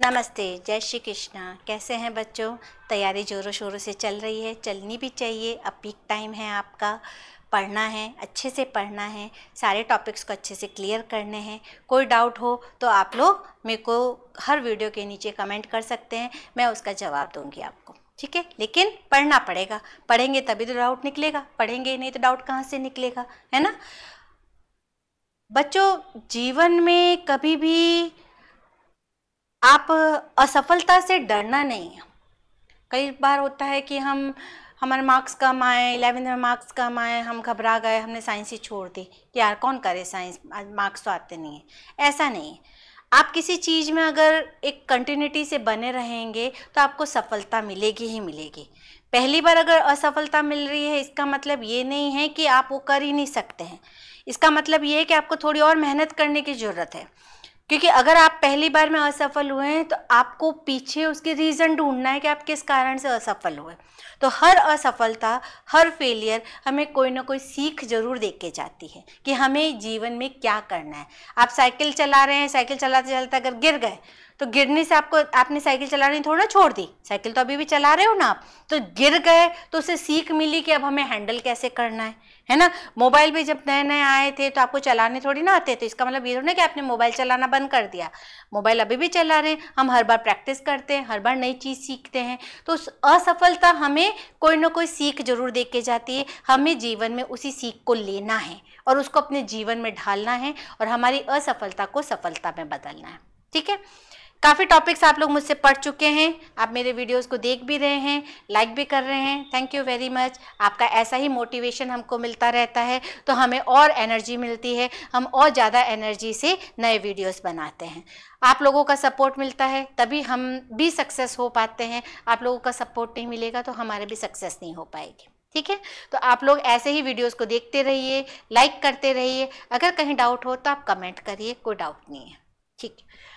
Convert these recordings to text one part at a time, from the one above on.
नमस्ते, जय श्री कृष्णा। कैसे हैं बच्चों? तैयारी ज़ोरों शोरों से चल रही है, चलनी भी चाहिए। अब पीक टाइम है आपका, पढ़ना है, अच्छे से पढ़ना है, सारे टॉपिक्स को अच्छे से क्लियर करने हैं। कोई डाउट हो तो आप लोग मेरे को हर वीडियो के नीचे कमेंट कर सकते हैं, मैं उसका जवाब दूंगी आपको, ठीक है। लेकिन पढ़ना पड़ेगा, पढ़ेंगे तभी तो डाउट निकलेगा, पढ़ेंगे नहीं तो डाउट कहाँ से निकलेगा, है ना बच्चों। जीवन में कभी भी आप असफलता से डरना नहीं है। कई बार होता है कि हमारे मार्क्स कम आए, 11th में मार्क्स कम आए, हम घबरा गए, हमने साइंस ही छोड़ दी कि यार कौन करे साइंस, आज मार्क्स तो आते नहीं है। ऐसा नहीं है। आप किसी चीज़ में अगर एक कंटिन्यूटी से बने रहेंगे तो आपको सफलता मिलेगी ही मिलेगी। पहली बार अगर असफलता मिल रही है इसका मतलब ये नहीं है कि आप वो कर ही नहीं सकते हैं। इसका मतलब ये है कि आपको थोड़ी और मेहनत करने की ज़रूरत है। क्योंकि अगर आप पहली बार में असफल हुए हैं तो आपको पीछे उसके रीज़न ढूंढना है कि आप किस कारण से असफल हुए। तो हर असफलता, हर फेलियर हमें कोई ना कोई सीख जरूर दे के जाती है कि हमें जीवन में क्या करना है। आप साइकिल चला रहे हैं, साइकिल चलाते चलाते अगर गिर गए तो गिरने से आपने साइकिल चलानी थोड़ा छोड़ दी, साइकिल तो अभी भी चला रहे हो ना आप। तो गिर गए तो उससे सीख मिली कि अब हमें हैंडल कैसे करना है ना। मोबाइल भी जब नए नए आए थे तो आपको चलाने थोड़ी ना आते, तो इसका मतलब ये थोड़ा ना कि आपने मोबाइल चलाना बंद कर दिया। मोबाइल अभी भी चला रहे हैं, हम हर बार प्रैक्टिस करते हैं, हर बार नई चीज़ सीखते हैं। तो असफलता हमें कोई ना कोई सीख जरूर दे के जाती है। हमें जीवन में उसी सीख को लेना है और उसको अपने जीवन में ढालना है और हमारी असफलता को सफलता में बदलना है, ठीक है। काफ़ी टॉपिक्स आप लोग मुझसे पढ़ चुके हैं, आप मेरे वीडियोस को देख भी रहे हैं, लाइक भी कर रहे हैं। Thank you very much. आपका ऐसा ही मोटिवेशन हमको मिलता रहता है तो हमें और एनर्जी मिलती है, हम और ज़्यादा एनर्जी से नए वीडियोस बनाते हैं। आप लोगों का सपोर्ट मिलता है तभी हम भी सक्सेस हो पाते हैं। आप लोगों का सपोर्ट नहीं मिलेगा तो हमारे भी सक्सेस नहीं हो पाएगी, ठीक है। तो आप लोग ऐसे ही वीडियोस को देखते रहिए, लाइक करते रहिए। अगर कहीं डाउट हो तो आप कमेंट करिए, कोई डाउट नहीं है, ठीक है।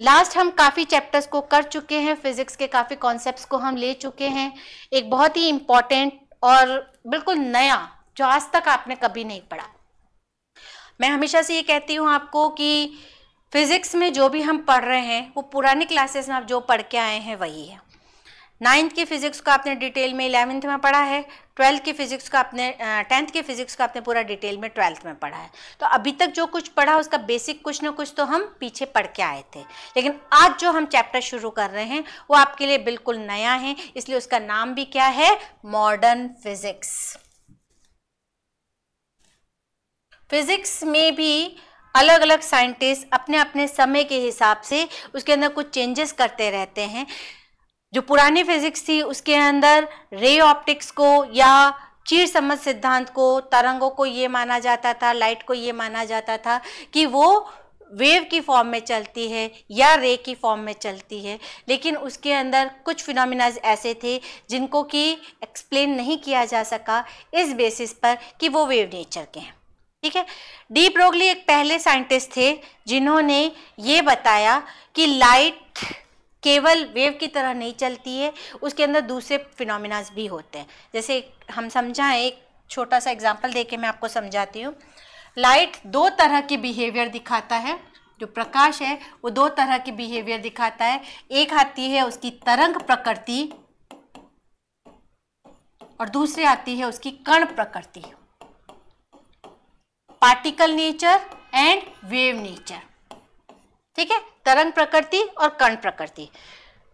लास्ट हम काफ़ी चैप्टर्स को कर चुके हैं, फिजिक्स के काफ़ी कॉन्सेप्ट्स को हम ले चुके हैं। एक बहुत ही इम्पॉर्टेंट और बिल्कुल नया जो आज तक आपने कभी नहीं पढ़ा। मैं हमेशा से ये कहती हूँ आपको कि फिजिक्स में जो भी हम पढ़ रहे हैं वो पुरानी क्लासेस में आप जो पढ़ के आए हैं वही है। 9th की फिजिक्स को आपने डिटेल में 11th में पढ़ा है, 12th की फिजिक्स को आपने 10th की फिजिक्स को आपने पूरा डिटेल में 12th में पढ़ा है। तो अभी तक जो कुछ पढ़ा उसका बेसिक कुछ ना कुछ तो हम पीछे पढ़ के आए थे, लेकिन आज जो हम चैप्टर शुरू कर रहे हैं वो आपके लिए बिल्कुल नया है, इसलिए उसका नाम भी क्या है? Modern physics. फिजिक्स में भी अलग अलग साइंटिस्ट अपने अपने समय के हिसाब से उसके अंदर कुछ चेंजेस करते रहते हैं। जो पुरानी फिजिक्स थी उसके अंदर रे ऑप्टिक्स को या चीर समझ सिद्धांत को, तरंगों को ये माना जाता था, लाइट को ये माना जाता था कि वो वेव की फॉर्म में चलती है या रे की फॉर्म में चलती है। लेकिन उसके अंदर कुछ फिनोमिनाज ऐसे थे जिनको कि एक्सप्लेन नहीं किया जा सका इस बेसिस पर कि वो वेव नेचर के हैं, ठीक है। डी ब्रोगली एक पहले साइंटिस्ट थे जिन्होंने ये बताया कि लाइट केवल वेव की तरह नहीं चलती है, उसके अंदर दूसरे फिनोमिनाज भी होते हैं। जैसे हम समझाएं, एक छोटा सा एग्जांपल देके मैं आपको समझाती हूँ। लाइट दो तरह की बिहेवियर दिखाता है, जो प्रकाश है वो दो तरह की बिहेवियर दिखाता है। एक आती है उसकी तरंग प्रकृति और दूसरी आती है उसकी कण प्रकृति, particle nature and wave nature, ठीक है। तरंग प्रकृति और कण प्रकृति।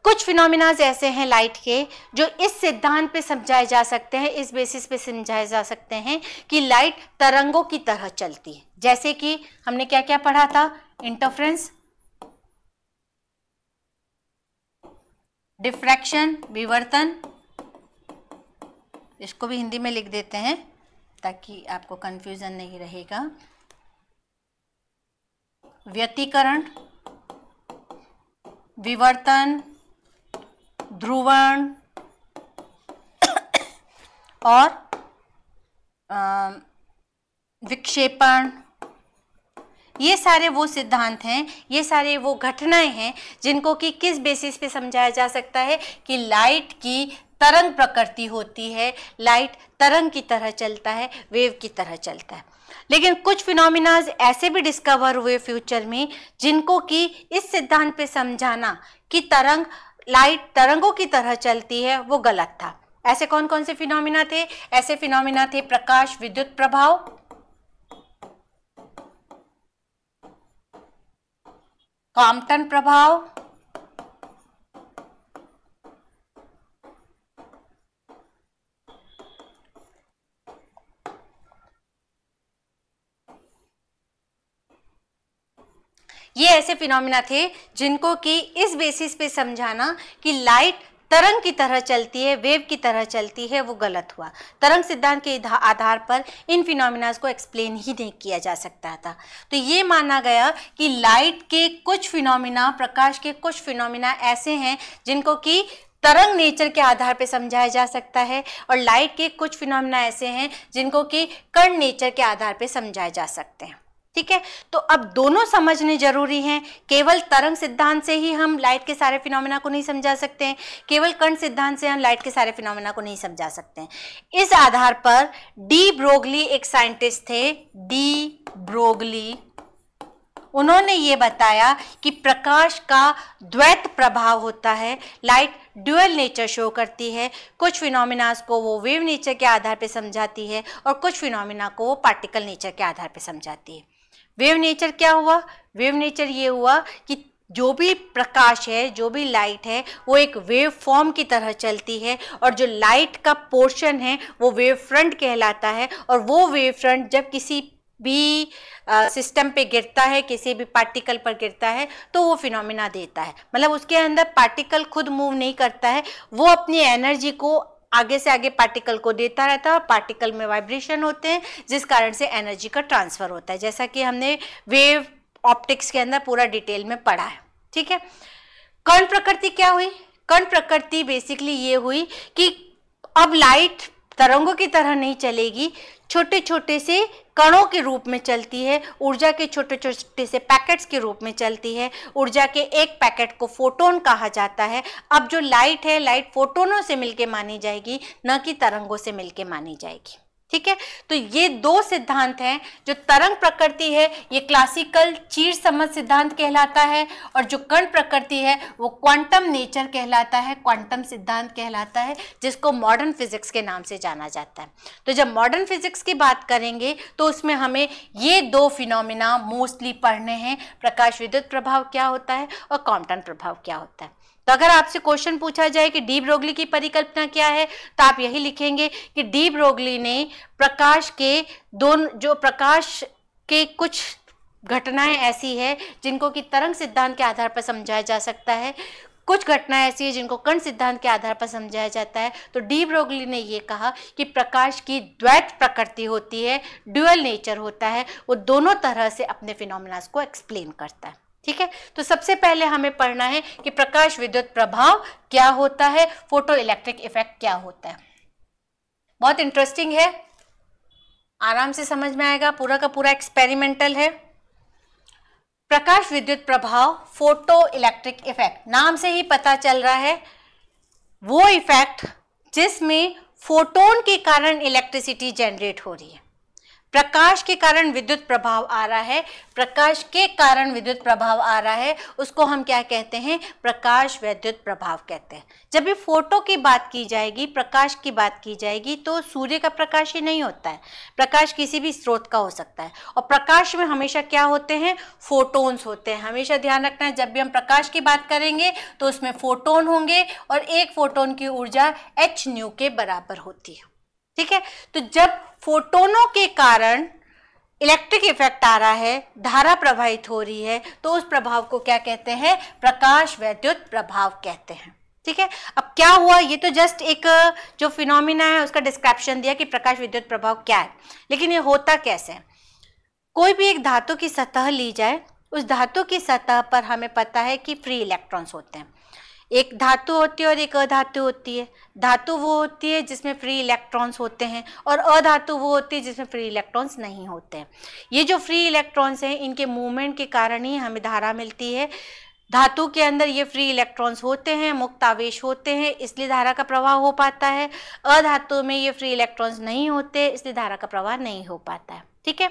कुछ फिनोमिनाज ऐसे हैं लाइट के जो इस सिद्धांत पे समझाए जा सकते हैं, इस बेसिस पे समझाए जा सकते हैं कि लाइट तरंगों की तरह चलती है। जैसे कि हमने क्या क्या पढ़ा था? इंटरफ्रेंस, डिफ्रैक्शन, विवर्तन, इसको भी हिंदी में लिख देते हैं ताकि आपको कंफ्यूजन नहीं रहेगा। व्यतिकरण, विवर्तन, ध्रुवण और विक्षेपण, ये सारे वो सिद्धांत हैं, ये सारे वो घटनाएं हैं जिनको कि किस बेसिस पे समझाया जा सकता है कि लाइट की तरंग प्रकृति होती है, लाइट तरंग की तरह चलता है, वेव की तरह चलता है। लेकिन कुछ फिनोमिनाज ऐसे भी डिस्कवर हुए फ्यूचर में जिनको कि इस सिद्धांत पे समझाना कि लाइट तरंगों की तरह चलती है वो गलत था। ऐसे कौन कौन से फिनोमिना थे? ऐसे फिनोमिना थे प्रकाश विद्युत प्रभाव, कॉम्पटन प्रभाव, ये ऐसे फिनोमिना थे जिनको कि इस बेसिस पे समझाना कि लाइट तरंग की तरह चलती है, वेव की तरह चलती है, वो गलत हुआ। तरंग सिद्धांत के आधार पर इन फिनोमिनास को एक्सप्लेन ही नहीं किया जा सकता था। तो ये माना गया कि लाइट के कुछ फिनोमिना, प्रकाश के कुछ फिनोमिना ऐसे हैं जिनको कि तरंग नेचर के आधार पर समझाया जा सकता है, और लाइट के कुछ फिनोमिना ऐसे हैं जिनको कि कण नेचर के आधार पर समझाए जा सकते हैं। ठीक है, तो अब दोनों समझने जरूरी हैं। केवल तरंग सिद्धांत से ही हम लाइट के सारे फिनोमेना को नहीं समझा सकते हैं, केवल कण सिद्धांत से हम लाइट के सारे फिनोमेना को नहीं समझा सकते हैं। इस आधार पर डी ब्रोगली एक साइंटिस्ट थे, डी ब्रोगली, उन्होंने ये बताया कि प्रकाश का द्वैत प्रभाव होता है, लाइट ड्यूअल नेचर शो करती है। कुछ फिनोमिनास को वो वेव नेचर के आधार पे समझाती है और कुछ फिनोमिना को वो पार्टिकल नेचर के आधार पे समझाती है। वेव नेचर क्या हुआ? वेव नेचर ये हुआ कि जो भी प्रकाश है, जो भी लाइट है, वो एक वेव फॉर्म की तरह चलती है, और जो लाइट का पोर्शन है वो वेव फ्रंट कहलाता है, और वो वेव फ्रंट जब किसी भी सिस्टम पे गिरता है, किसी भी पार्टिकल पर गिरता है, तो वो फिनोमिना देता है। मतलब उसके अंदर पार्टिकल खुद मूव नहीं करता है, वो अपनी एनर्जी को आगे से आगे पार्टिकल को देता रहता है, और पार्टिकल में वाइब्रेशन होते हैं जिस कारण से एनर्जी का ट्रांसफर होता है, जैसा कि हमने वेव ऑप्टिक्स के अंदर पूरा डिटेल में पढ़ा है। ठीक है, कण प्रकृति क्या हुई? कण प्रकृति बेसिकली ये हुई कि अब लाइट तरंगों की तरह नहीं चलेगी, छोटे छोटे से कणों के रूप में चलती है, ऊर्जा के छोटे छोटे से पैकेट्स के रूप में चलती है। ऊर्जा के एक पैकेट को फोटोन कहा जाता है। अब जो लाइट है, लाइट फोटोनों से मिलके मानी जाएगी, न कि तरंगों से मिलके मानी जाएगी। ठीक है, तो ये दो सिद्धांत हैं। जो तरंग प्रकृति है ये क्लासिकल चीर समझ सिद्धांत कहलाता है, और जो कण प्रकृति है वो क्वांटम नेचर कहलाता है, क्वांटम सिद्धांत कहलाता है, जिसको मॉडर्न फिजिक्स के नाम से जाना जाता है। तो जब मॉडर्न फिजिक्स की बात करेंगे तो उसमें हमें ये दो फिनोमिना मोस्टली पढ़ने हैं, प्रकाश विद्युत प्रभाव क्या होता है और क्वांटम प्रभाव क्या होता है। तो अगर आपसे क्वेश्चन पूछा जाए कि डी ब्रोगली की परिकल्पना क्या है, तो आप यही लिखेंगे कि डी ब्रोगली ने प्रकाश के कुछ घटनाएं ऐसी है जिनको कि तरंग सिद्धांत के आधार पर समझाया जा सकता है, कुछ घटनाएं ऐसी है जिनको कण सिद्धांत के आधार पर समझाया जाता है। तो डी ब्रोगली ने ये कहा कि प्रकाश की द्वैत प्रकृति होती है, ड्यूअल नेचर होता है, वो दोनों तरह से अपने फिनोमिना को एक्सप्लेन करता है। ठीक है, तो सबसे पहले हमें पढ़ना है कि प्रकाश विद्युत प्रभाव क्या होता है, फोटो इलेक्ट्रिक इफेक्ट क्या होता है। बहुत इंटरेस्टिंग है, आराम से समझ में आएगा, पूरा का पूरा एक्सपेरिमेंटल है। प्रकाश विद्युत प्रभाव, फोटो इलेक्ट्रिक इफेक्ट, नाम से ही पता चल रहा है वो इफेक्ट जिसमें फोटोन के कारण इलेक्ट्रिसिटी जनरेट हो रही है। प्रकाश के कारण विद्युत प्रभाव आ रहा है, प्रकाश के कारण विद्युत प्रभाव आ रहा है, उसको हम क्या कहते हैं? प्रकाश विद्युत प्रभाव कहते हैं। जब भी फोटो की बात की जाएगी, प्रकाश की बात की जाएगी, तो सूर्य का प्रकाश ही नहीं होता है, प्रकाश किसी भी स्रोत का हो सकता है। और प्रकाश में हमेशा क्या होते हैं? फोटोन्स होते हैं। हमेशा ध्यान रखना है, जब भी हम प्रकाश की बात करेंगे तो उसमें फोटोन होंगे, और एक फोटोन की ऊर्जा h न्यू के बराबर होती है। ठीक है, तो जब फोटोनों के कारण इलेक्ट्रिक इफेक्ट आ रहा है, धारा प्रवाहित हो रही है, तो उस प्रभाव को क्या कहते हैं? प्रकाश विद्युत प्रभाव कहते हैं। ठीक है, अब क्या हुआ, ये तो जस्ट एक जो फिनोमिना है उसका डिस्क्रिप्शन दिया कि प्रकाश विद्युत प्रभाव क्या है, लेकिन ये होता कैसे है? कोई भी एक धातु की सतह ली जाए, उस धातु की सतह पर हमें पता है कि फ्री इलेक्ट्रॉन्स होते हैं। एक धातु होती है और एक अधातु होती है। धातु वो होती है जिसमें फ्री इलेक्ट्रॉन्स होते हैं, और अधातु वो होती है जिसमें फ्री इलेक्ट्रॉन्स नहीं होते हैं। ये जो फ्री इलेक्ट्रॉन्स हैं, इनके मूवमेंट के कारण ही हमें धारा मिलती है। धातु के अंदर ये फ्री इलेक्ट्रॉन्स होते हैं, मुक्त आवेश होते हैं, इसलिए धारा का प्रवाह हो पाता है। अधातु में ये फ्री इलेक्ट्रॉन्स नहीं होते, इसलिए धारा का प्रवाह नहीं हो पाता है। ठीक है,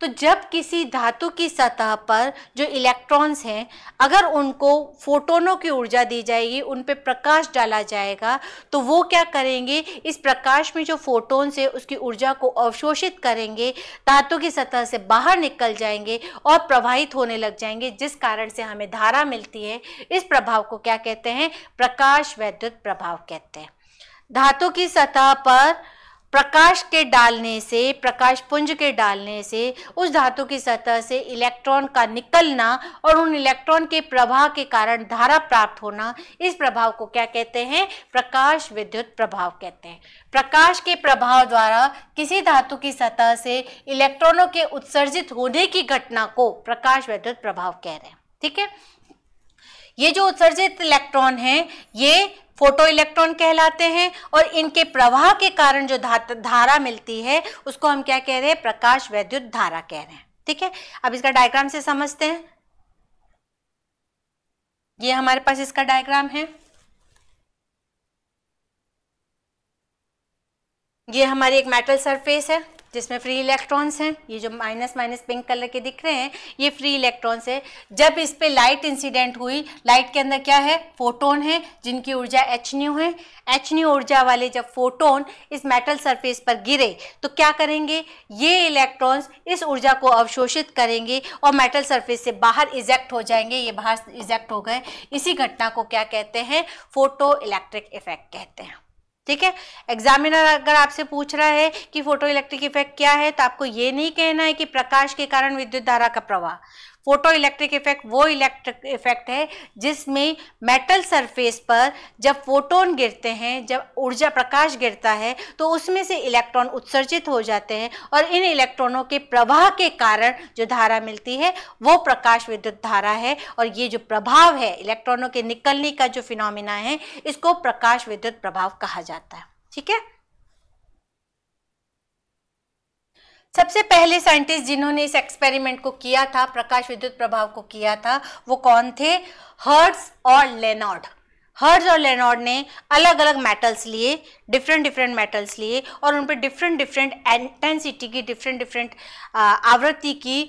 तो जब किसी धातु की सतह पर जो इलेक्ट्रॉन्स हैं, अगर उनको फोटोनों की ऊर्जा दी जाएगी, उन पे प्रकाश डाला जाएगा, तो वो क्या करेंगे, इस प्रकाश में जो फोटोन्स है उसकी ऊर्जा को अवशोषित करेंगे, धातु की सतह से बाहर निकल जाएंगे और प्रवाहित होने लग जाएंगे, जिस कारण से हमें धारा मिलती है। इस प्रभाव को क्या कहते हैं, प्रकाश वैद्युत प्रभाव कहते हैं। धातु की सतह पर प्रकाश के डालने से, प्रकाश पुंज के डालने से उस धातु की सतह से इलेक्ट्रॉन का निकलना और उन इलेक्ट्रॉन के प्रवाह के कारण धारा प्राप्त होना, इस प्रभाव को क्या कहते हैं, प्रकाश विद्युत प्रभाव कहते हैं। प्रकाश के प्रभाव द्वारा किसी धातु की सतह से इलेक्ट्रॉनों के उत्सर्जित होने की घटना को प्रकाश विद्युत प्रभाव कह रहे हैं। ठीक है, ये जो उत्सर्जित इलेक्ट्रॉन हैं, ये फोटो इलेक्ट्रॉन कहलाते हैं और इनके प्रवाह के कारण जो धारा मिलती है उसको हम क्या कह रहे हैं, प्रकाश वैद्युत धारा कह रहे हैं। ठीक है, अब इसका डायग्राम से समझते हैं। ये हमारे पास इसका डायग्राम है। ये हमारी एक मेटल सरफेस है जिसमें फ्री इलेक्ट्रॉन्स हैं। ये जो माइनस माइनस पिंक कलर के दिख रहे हैं, ये फ्री इलेक्ट्रॉन्स है। जब इस पे लाइट इंसिडेंट हुई, लाइट के अंदर क्या है, फोटोन है, जिनकी ऊर्जा h न्यू है। h न्यू ऊर्जा वाले जब फोटोन इस मेटल सरफेस पर गिरे तो क्या करेंगे, ये इलेक्ट्रॉन्स इस ऊर्जा को अवशोषित करेंगे और मेटल सरफेस से बाहर इजेक्ट हो जाएंगे। ये बाहर इजेक्ट हो गए। इसी घटना को क्या कहते हैं, फोटो इलेक्ट्रिक इफेक्ट कहते हैं। ठीक है, एग्जामिनर अगर आपसे पूछ रहा है कि फोटो इलेक्ट्रिक इफेक्ट क्या है, तो आपको ये नहीं कहना है कि प्रकाश के कारण विद्युत धारा का प्रवाह। फोटो इलेक्ट्रिक इफेक्ट वो इलेक्ट्रिक इफेक्ट है जिसमें मेटल सरफेस पर जब फोटोन गिरते हैं, जब ऊर्जा प्रकाश गिरता है, तो उसमें से इलेक्ट्रॉन उत्सर्जित हो जाते हैं और इन इलेक्ट्रॉनों के प्रवाह के कारण जो धारा मिलती है वो प्रकाश विद्युत धारा है। और ये जो प्रभाव है, इलेक्ट्रॉनों के निकलने का जो फिनोमिना है, इसको प्रकाश विद्युत प्रभाव कहा जाता है। ठीक है, सबसे पहले साइंटिस्ट जिन्होंने इस एक्सपेरिमेंट को किया था, प्रकाश विद्युत प्रभाव को किया था, वो कौन थे, हर्ट्ज और लेनार्ड। हर्ट्ज और लेनार्ड ने अलग अलग मेटल्स लिए, डिफरेंट मेटल्स लिए और उन पर डिफरेंट इंटेंसिटी की, डिफरेंट आवृत्ति की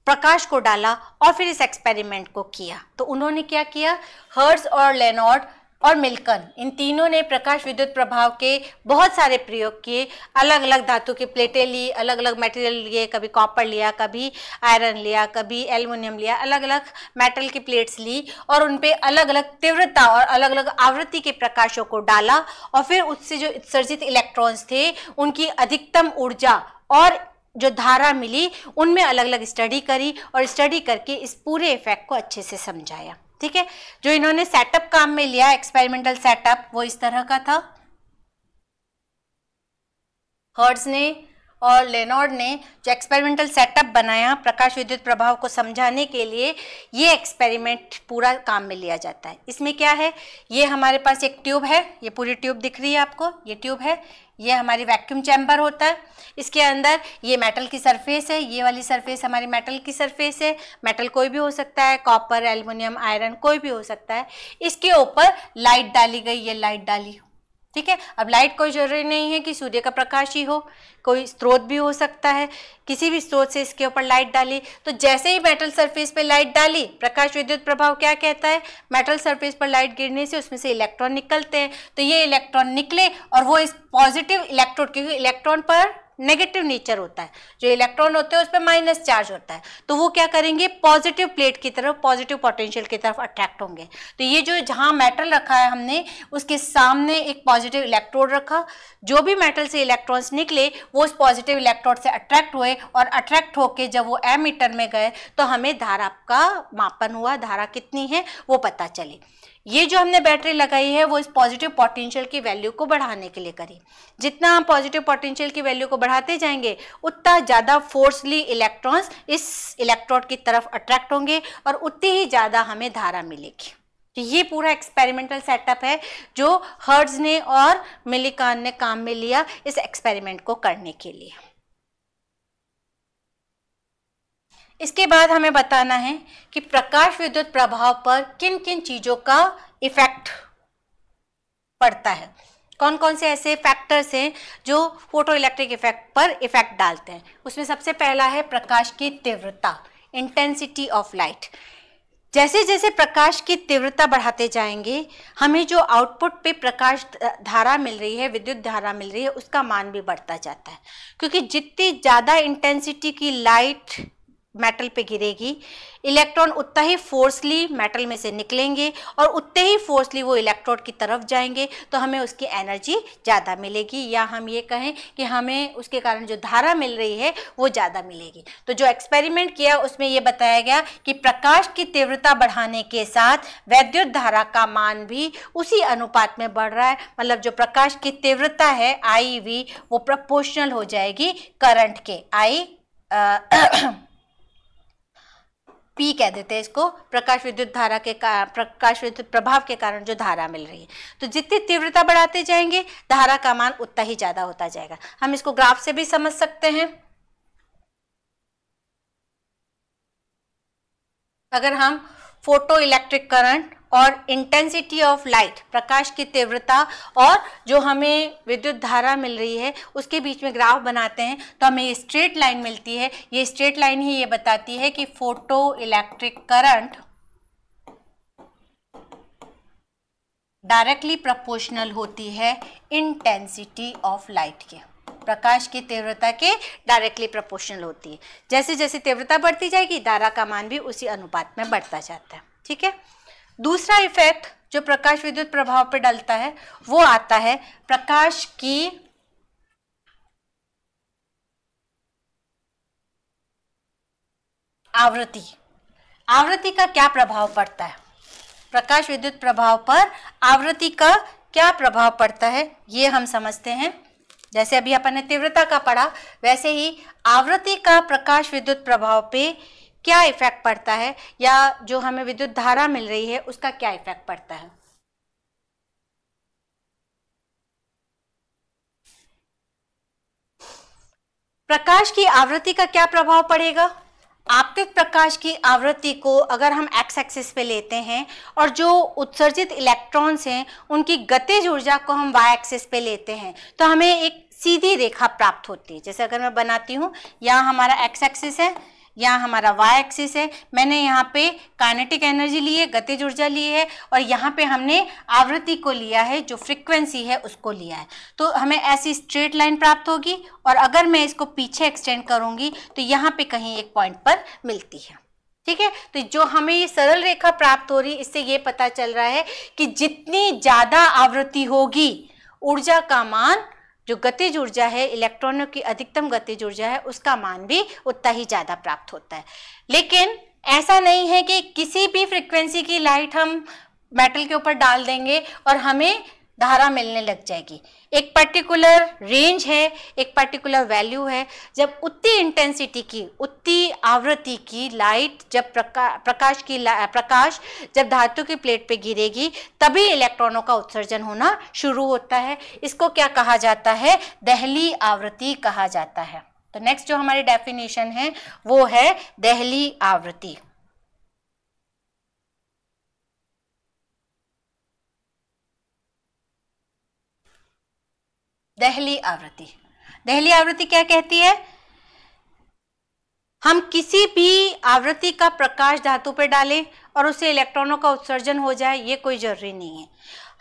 प्रकाश को डाला और फिर इस एक्सपेरिमेंट को किया। तो उन्होंने क्या किया, हर्ट्ज और लेनार्ड और मिल्कन, इन तीनों ने प्रकाश विद्युत प्रभाव के बहुत सारे प्रयोग किए। अलग अलग धातु की प्लेटें ली, अलग अलग मटेरियल लिए, कभी कॉपर लिया, कभी आयरन लिया, कभी एल्युमिनियम लिया, अलग अलग मेटल की प्लेट्स ली और उन पे अलग अलग तीव्रता और अलग अलग आवृत्ति के प्रकाशों को डाला और फिर उससे जो उत्सर्जित इलेक्ट्रॉन्स थे उनकी अधिकतम ऊर्जा और जो धारा मिली उनमें अलग अलग स्टडी करी और स्टडी करके इस पूरे इफेक्ट को अच्छे से समझाया। ठीक है, जो इन्होंने सेटअप काम में लिया, एक्सपेरिमेंटल सेटअप, वो इस तरह का था। हर्ट्ज ने और लेनार्ड ने जो एक्सपेरिमेंटल सेटअप बनाया प्रकाश विद्युत प्रभाव को समझाने के लिए, ये एक्सपेरिमेंट पूरा काम में लिया जाता है। इसमें क्या है, ये हमारे पास एक ट्यूब है, ये पूरी ट्यूब दिख रही है आपको, ये ट्यूब है, ये हमारी वैक्यूम चैम्बर होता है। इसके अंदर ये मेटल की सरफेस है, ये वाली सरफेस हमारी मेटल की सरफेस है। मेटल कोई भी हो सकता है, कॉपर, एल्युमिनियम, आयरन, कोई भी हो सकता है। इसके ऊपर लाइट डाली गई, ये लाइट डाली। ठीक है, अब लाइट कोई जरूरी नहीं है कि सूर्य का प्रकाश ही हो, कोई स्रोत भी हो सकता है, किसी भी स्रोत से इसके ऊपर लाइट डाली। तो जैसे ही मेटल सरफेस पे लाइट डाली, प्रकाश विद्युत प्रभाव क्या कहता है, मेटल सरफेस पर लाइट गिरने से उसमें से इलेक्ट्रॉन निकलते हैं। तो ये इलेक्ट्रॉन निकले और वो इस पॉजिटिव इलेक्ट्रोड, क्योंकि इलेक्ट्रॉन पर नेगेटिव नेचर होता है, जो इलेक्ट्रॉन होते हैं उस पर माइनस चार्ज होता है, तो वो क्या करेंगे, पॉजिटिव प्लेट की तरफ, पॉजिटिव पोटेंशियल की तरफ अट्रैक्ट होंगे। तो ये जो जहां मेटल रखा है हमने, उसके सामने एक पॉजिटिव इलेक्ट्रोड रखा। जो भी मेटल से इलेक्ट्रॉन्स निकले वो उस पॉजिटिव इलेक्ट्रोड से अट्रैक्ट हुए और अट्रैक्ट होके जब वो एमीटर में गए तो हमें धारा का मापन हुआ, धारा कितनी है वो पता चली। ये जो हमने बैटरी लगाई है वो इस पॉजिटिव पोटेंशियल की वैल्यू को बढ़ाने के लिए करी। जितना हम पॉजिटिव पोटेंशियल की वैल्यू को बढ़ाते जाएंगे उतना ज़्यादा फोर्सली इलेक्ट्रॉन्स इस इलेक्ट्रोड की तरफ अट्रैक्ट होंगे और उतनी ही ज़्यादा हमें धारा मिलेगी। तो ये पूरा एक्सपेरिमेंटल सेटअप है जो हर्ट्ज ने और मिलिकन ने काम में लिया इस एक्सपेरिमेंट को करने के लिए। इसके बाद हमें बताना है कि प्रकाश विद्युत प्रभाव पर किन किन चीज़ों का इफेक्ट पड़ता है, कौन कौन से ऐसे फैक्टर्स हैं जो फोटो इलेक्ट्रिक इफेक्ट पर इफेक्ट डालते हैं। उसमें सबसे पहला है प्रकाश की तीव्रता, इंटेंसिटी ऑफ लाइट। जैसे जैसे प्रकाश की तीव्रता बढ़ाते जाएंगे, हमें जो आउटपुट पे प्रकाश धारा मिल रही है, विद्युत धारा मिल रही है, उसका मान भी बढ़ता जाता है, क्योंकि जितनी ज़्यादा इंटेंसिटी की लाइट मेटल पे गिरेगी, इलेक्ट्रॉन उतना ही फोर्सली मेटल में से निकलेंगे और उतने ही फोर्सली वो इलेक्ट्रोड की तरफ जाएंगे, तो हमें उसकी एनर्जी ज़्यादा मिलेगी, या हम ये कहें कि हमें उसके कारण जो धारा मिल रही है वो ज़्यादा मिलेगी। तो जो एक्सपेरिमेंट किया उसमें ये बताया गया कि प्रकाश की तीव्रता बढ़ाने के साथ वैद्युत धारा का मान भी उसी अनुपात में बढ़ रहा है, मतलब जो प्रकाश की तीव्रता है IV वो प्रोपोर्शनल हो जाएगी करंट के, P कह देते हैं इसको, प्रकाश विद्युत धारा के प्रकाश विद्युत प्रभाव के कारण जो धारा मिल रही है। तो जितनी तीव्रता बढ़ाते जाएंगे धारा का मान उतना ही ज्यादा होता जाएगा। हम इसको ग्राफ से भी समझ सकते हैं। अगर हम फोटो इलेक्ट्रिक करंट और इंटेंसिटी ऑफ लाइट, प्रकाश की तीव्रता और जो हमें विद्युत धारा मिल रही है उसके बीच में ग्राफ बनाते हैं, तो हमें ये स्ट्रेट लाइन मिलती है। ये स्ट्रेट लाइन ही ये बताती है कि photo electric current directly proportional होती है इंटेंसिटी ऑफ लाइट के, प्रकाश की तीव्रता के डायरेक्टली प्रोपोर्शनल होती है। जैसे जैसे तीव्रता बढ़ती जाएगी धारा का मान भी उसी अनुपात में बढ़ता जाता है। ठीक है। दूसरा इफेक्ट जो प्रकाश विद्युत प्रभाव पर डलता है वो आता है प्रकाश की आवृत्ति। आवृत्ति का क्या प्रभाव पड़ता है? प्रकाश विद्युत प्रभाव पर आवृत्ति का क्या प्रभाव पड़ता है ये हम समझते हैं। जैसे अभी अपन ने तीव्रता का पढ़ा, वैसे ही आवृत्ति का प्रकाश विद्युत प्रभाव पे क्या इफेक्ट पड़ता है, या जो हमें विद्युत धारा मिल रही है उसका क्या इफेक्ट पड़ता है। प्रकाश की आवृत्ति का क्या प्रभाव पड़ेगा? आपतित प्रकाश की आवृत्ति को अगर हम एक्स एक्सिस पे लेते हैं और जो उत्सर्जित इलेक्ट्रॉन्स हैं उनकी गतिज ऊर्जा को हम वाई एक्सिस पे लेते हैं, तो हमें एक सीधी रेखा प्राप्त होती है। जैसे अगर मैं बनाती हूँ, यहाँ हमारा एक्स एक्सिस है, यहाँ हमारा वाई एक्सिस है, मैंने यहाँ पे काइनेटिक एनर्जी ली है, गतिज ऊर्जा ली है, और यहाँ पे हमने आवृत्ति को लिया है, जो फ्रीक्वेंसी है उसको लिया है। तो हमें ऐसी स्ट्रेट लाइन प्राप्त होगी, और अगर मैं इसको पीछे एक्सटेंड करूँगी तो यहाँ पे कहीं एक पॉइंट पर मिलती है। ठीक है। तो जो हमें ये सरल रेखा प्राप्त हो रही है, इससे ये पता चल रहा है कि जितनी ज़्यादा आवृत्ति होगी ऊर्जा का मान, जो गतिज ऊर्जा है, इलेक्ट्रॉनों की अधिकतम गतिज ऊर्जा है, उसका मान भी उतना ही ज़्यादा प्राप्त होता है। लेकिन ऐसा नहीं है कि किसी भी फ्रीक्वेंसी की लाइट हम मेटल के ऊपर डाल देंगे और हमें धारा मिलने लग जाएगी। एक पर्टिकुलर रेंज है, एक पर्टिकुलर वैल्यू है। जब उतनी इंटेंसिटी की, उतनी आवृत्ति की लाइट जब प्रकाश जब धातु की प्लेट पे गिरेगी, तभी इलेक्ट्रॉनों का उत्सर्जन होना शुरू होता है। इसको क्या कहा जाता है? देहली आवृत्ति कहा जाता है। तो नेक्स्ट जो हमारी डेफिनेशन है वो है देहली आवृत्ति। देहली आवृत्ति, देहली आवृत्ति क्या कहती है? हम किसी भी आवृत्ति का प्रकाश धातु पर डालें और उससे इलेक्ट्रॉनों का उत्सर्जन हो जाए, ये कोई जरूरी नहीं है।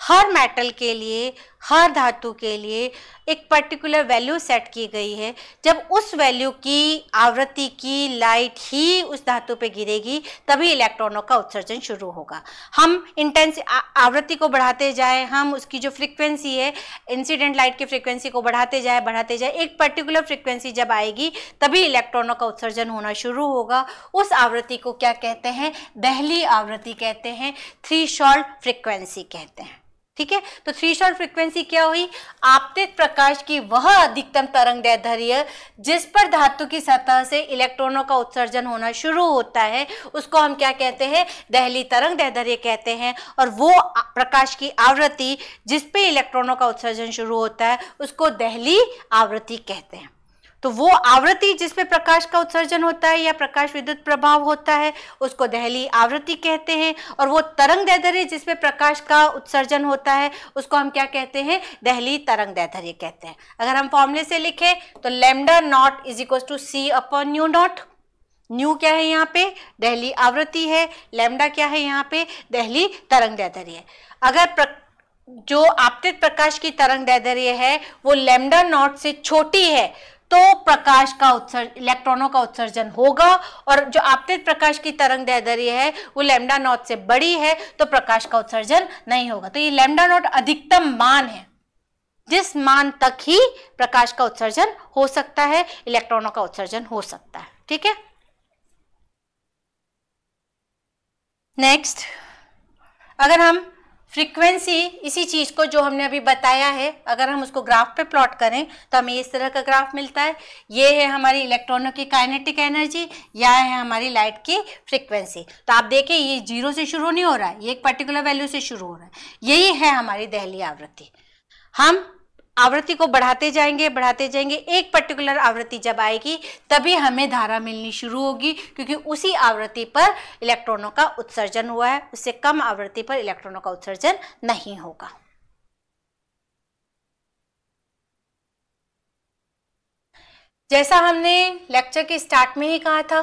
हर मेटल के लिए, हर धातु के लिए एक पर्टिकुलर वैल्यू सेट की गई है। जब उस वैल्यू की आवृत्ति की लाइट ही उस धातु पे गिरेगी, तभी इलेक्ट्रॉनों का उत्सर्जन शुरू होगा। हम आवृत्ति को बढ़ाते जाएं, हम उसकी जो फ्रीक्वेंसी है, इंसिडेंट लाइट की फ्रीक्वेंसी को बढ़ाते जाए, एक पर्टिकुलर फ्रीक्वेंसी जब आएगी तभी इलेक्ट्रॉनों का उत्सर्जन होना शुरू होगा। उस आवृत्ति को क्या कहते हैं? देहली आवृत्ति कहते हैं, थ्रेशोल्ड फ्रीक्वेंसी कहते हैं। ठीक है। तो थ्रेशोल्ड फ्रीक्वेंसी क्या हुई? आपतित प्रकाश की वह अधिकतम तरंगदैर्ध्य जिस पर धातु की सतह से इलेक्ट्रॉनों का उत्सर्जन होना शुरू होता है, उसको हम क्या कहते हैं? देहली तरंगदैर्ध्य कहते हैं। और वो प्रकाश की आवृत्ति जिस पे इलेक्ट्रॉनों का उत्सर्जन शुरू होता है उसको देहली आवृत्ति कहते हैं। तो वो आवृत्ति जिसपे प्रकाश का उत्सर्जन होता है या प्रकाश विद्युत प्रभाव होता है उसको दहली आवृत्ति कहते हैं, और वो तरंग दैर्ध्य जिसपे प्रकाश का उत्सर्जन होता है उसको हम क्या कहते हैं, दहली तरंग दैर्ध्य कहते हैं। अगर हम फॉर्मूले से लिखें तो lambda naught is equal to C upon nu naught. Nu क्या है यहाँ पे, दहली आवृत्ति है, लैम्डा क्या है यहाँ पे, दहली तरंग दैर्ध्य है। अगर जो आपतित प्रकाश की तरंग दैर्ध्य है वो लैम्डा नॉट से छोटी है तो प्रकाश का इलेक्ट्रॉनों का उत्सर्जन होगा, और जो आपतित प्रकाश की तरंग दैर्ध्य है वो लैम्डा नॉट से बड़ी है तो प्रकाश का उत्सर्जन नहीं होगा। तो ये लैम्डा नॉट अधिकतम मान है, जिस मान तक ही प्रकाश का उत्सर्जन हो सकता है, इलेक्ट्रॉनों का उत्सर्जन हो सकता है। ठीक है, नेक्स्ट, अगर हम फ्रीक्वेंसी इसी चीज को जो हमने अभी बताया है अगर हम उसको ग्राफ पे प्लॉट करें तो हमें इस तरह का ग्राफ मिलता है। ये है हमारी इलेक्ट्रॉनों की काइनेटिक एनर्जी, या है हमारी लाइट की फ्रीक्वेंसी। तो आप देखें ये 0 से शुरू नहीं हो रहा है, ये एक पर्टिकुलर वैल्यू से शुरू हो रहा है। यही है हमारी दहली आवृत्ति। हम आवृत्ति को बढ़ाते जाएंगे, एक पर्टिकुलर आवृत्ति जब आएगी तभी हमें धारा मिलनी शुरू होगी, क्योंकि उसी आवृत्ति पर इलेक्ट्रॉनों का उत्सर्जन हुआ है, उससे कम आवृत्ति पर इलेक्ट्रॉनों का उत्सर्जन नहीं होगा। जैसा हमने लेक्चर के स्टार्ट में ही कहा था,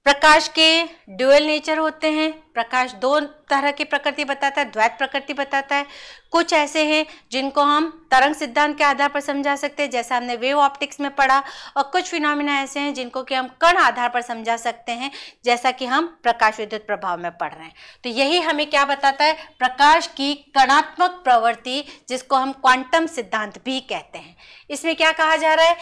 प्रकाश के ड्यूअल नेचर होते हैं। प्रकाश दो तरह की प्रकृति बताता है, द्वैत प्रकृति बताता है। कुछ ऐसे हैं जिनको हम तरंग सिद्धांत के आधार पर समझा सकते हैं, जैसा हमने वेव ऑप्टिक्स में पढ़ा, और कुछ फिनोमिना ऐसे हैं जिनको कि हम कण आधार पर समझा सकते हैं, जैसा कि हम प्रकाश विद्युत प्रभाव में पढ़ रहे हैं। तो यही हमें क्या बताता है, प्रकाश की कणात्मक प्रवृत्ति, जिसको हम क्वांटम सिद्धांत भी कहते हैं। इसमें क्या कहा जा रहा है,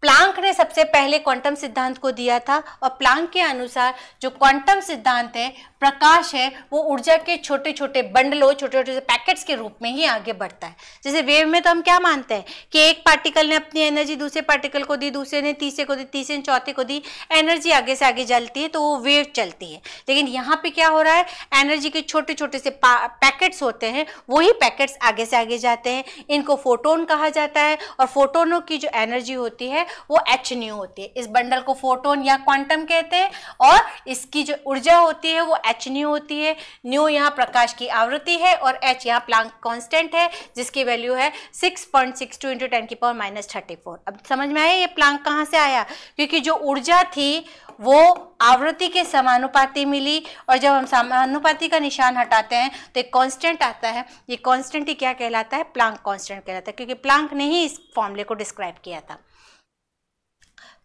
प्लांक ने सबसे पहले क्वांटम सिद्धांत को दिया था, और प्लांक के अनुसार जो क्वांटम सिद्धांत है, प्रकाश है वो ऊर्जा के छोटे छोटे बंडलों, छोटे छोटे पैकेट्स के रूप में ही आगे बढ़ता है। जैसे वेव में तो हम क्या मानते हैं कि एक पार्टिकल ने अपनी एनर्जी दूसरे पार्टिकल को दी, दूसरे ने तीसरे को दी, तीसरे ने चौथे को दी, एनर्जी आगे से आगे चलती है तो वो वेव चलती है। लेकिन यहाँ पे क्या हो रहा है, एनर्जी के छोटे छोटे से पैकेट्स होते हैं, वही पैकेट्स आगे से आगे जाते हैं। इनको फोटोन कहा जाता है, और फोटोनों की जो एनर्जी होती है वो h न्यू होती है। इस बंडल को फोटोन या क्वांटम कहते हैं, और इसकी जो ऊर्जा होती है वो h न्यू होती है। न्यू यहाँ प्रकाश की आवृत्ति है, और h यहाँ प्लांक कांस्टेंट है, जिसकी वैल्यू है 6.62 × 10⁻34। अब समझ में आया ये प्लांक कहाँ से आया, क्योंकि जो ऊर्जा थी वो आवृत्ति के समानुपाती मिली, और जब हम समानुपाती का निशान हटाते हैं तो एक कांस्टेंट आता है। ये कांस्टेंट ही क्या कहलाता है, प्लांक कांस्टेंट कहलाता है, क्योंकि प्लांक ने ही इस फॉर्मूले को डिस्क्राइब किया था।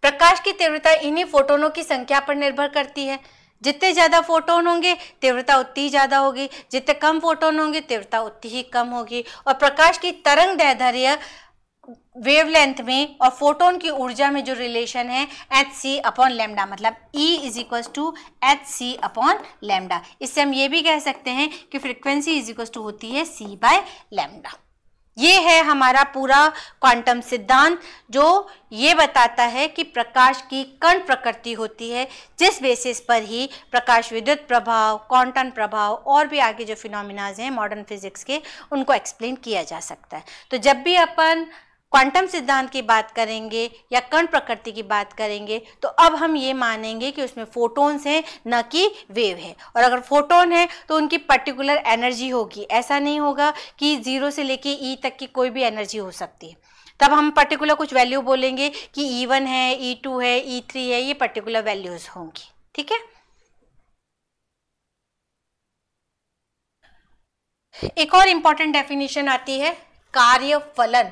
प्रकाश की तीव्रता इन्हीं फोटोनों की संख्या पर निर्भर करती है। जितने ज़्यादा फोटोन होंगे तीव्रता उतनी ही ज़्यादा होगी, जितने कम फोटोन होंगे तीव्रता उतनी ही कम होगी। और प्रकाश की तरंग दैर्ध्य वेवलेंथ में और फोटोन की ऊर्जा में जो रिलेशन है hc/λ, मतलब E = hc/λ। इससे हम ये भी कह सकते हैं कि फ्रीक्वेंसी = होती है c/λ। ये है हमारा पूरा क्वांटम सिद्धांत, जो ये बताता है कि प्रकाश की कण प्रकृति होती है, जिस बेसिस पर ही प्रकाश विद्युत प्रभाव, क्वांटम प्रभाव और भी आगे जो फिनोमिनाज हैं मॉडर्न फिजिक्स के, उनको एक्सप्लेन किया जा सकता है। तो जब भी अपन क्वांटम सिद्धांत की बात करेंगे या कण प्रकृति की बात करेंगे तो अब हम ये मानेंगे कि उसमें फोटोन्स हैं, न कि वेव है। और अगर फोटोन है तो उनकी पर्टिकुलर एनर्जी होगी, ऐसा नहीं होगा कि 0 से लेके E तक की कोई भी एनर्जी हो सकती है। तब हम पर्टिकुलर कुछ वैल्यू बोलेंगे कि E1 है, E2 है, E3 है, ये पर्टिकुलर वैल्यूज होंगी। ठीक है, एक और इंपॉर्टेंट डेफिनेशन आती है कार्य फलन,